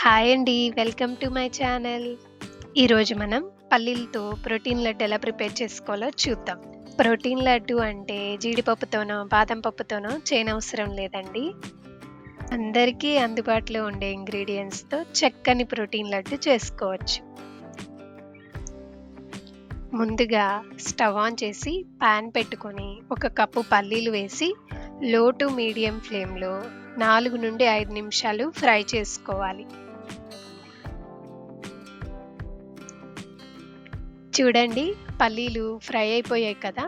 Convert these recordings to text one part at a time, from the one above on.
Hi అండి. Welcome to my channel. ఈరోజు మనం పల్లీలతో ప్రోటీన్ లడ్డు ఎలా ప్రిపేర్ చేసుకోవాలో చూద్దాం. ప్రోటీన్ లడ్డు అంటే జీడిపప్పుతోనో, బాదం పప్పుతోనో చేయనవసరం లేదండి. అందరికీ అందుబాటులో ఉండే ఇంగ్రీడియెంట్స్‌తో చక్కని ప్రోటీన్ లడ్డు చేసుకోవచ్చు. ముందుగా స్టవ్ ఆన్ చేసి పాన్ పెట్టుకొని, ఒక కప్పు పల్లీలు వేసి లో టు మీడియం ఫ్లేమ్‌లో 4-5 నిమిషాలు ఫ్రై చేసుకోవాలి. చూడండి, పల్లీలు ఫ్రై అయిపోయాయి కదా!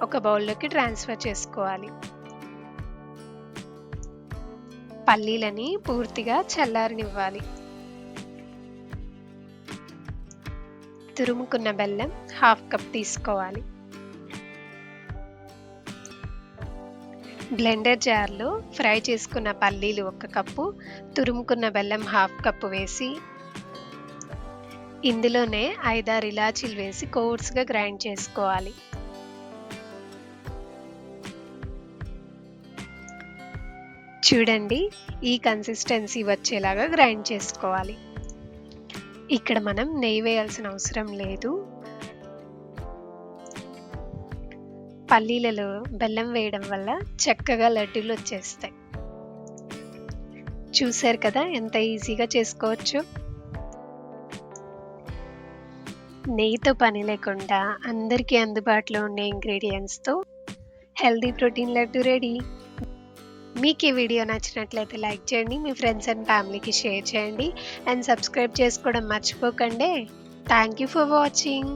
ఒక బౌల్‌లోకి ట్రాన్స్‌ఫర్ చేసుకోవాలి. పల్లీలని పూర్తిగా చల్లారనివ్వాలి. తురుముకున్న బెల్లం హాఫ్ కప్ తీసుకోవాలి. బ్లెండర్ జార్‌లో ఫ్రై చేసుకున్న పల్లీలు 1 కప్పు, తురుముకున్న బెల్లం హాఫ్ కప్పు వేసి, ఇందులోనే 5, 6 ఇలాచీలు వేసి కోర్స్‌గా గ్రైండ్ చేసుకోవాలి. చూడండి, ఈ కన్సిస్టెన్సీ వచ్చేలాగా గ్రైండ్ చేసుకోవాలి. ఇక్కడ మనం నెయ్యి వేయాల్సిన అవసరం లేదు. పల్లీలలో బెల్లం వేయడం వల్ల చక్కగా లడ్డూలొచ్చేస్తాయి. చూసారు కదా ఎంత ఈజీగా చేసుకోవచ్చో. నెయ్యితో పని లేకుండా అందరికీ అందుబాటులో ఉండే ఇంగ్రీడియెంట్స్‌తో హెల్తీ ప్రోటీన్ లడ్డు రెడీ. మీకు ఈ వీడియో నచ్చినట్లయితే లైక్ చేయండి, మీ ఫ్రెండ్స్ అండ్ ఫ్యామిలీకి షేర్ చేయండి అండ్ సబ్స్క్రైబ్ చేసుకోవడం మర్చిపోకండి. Thank you for watching.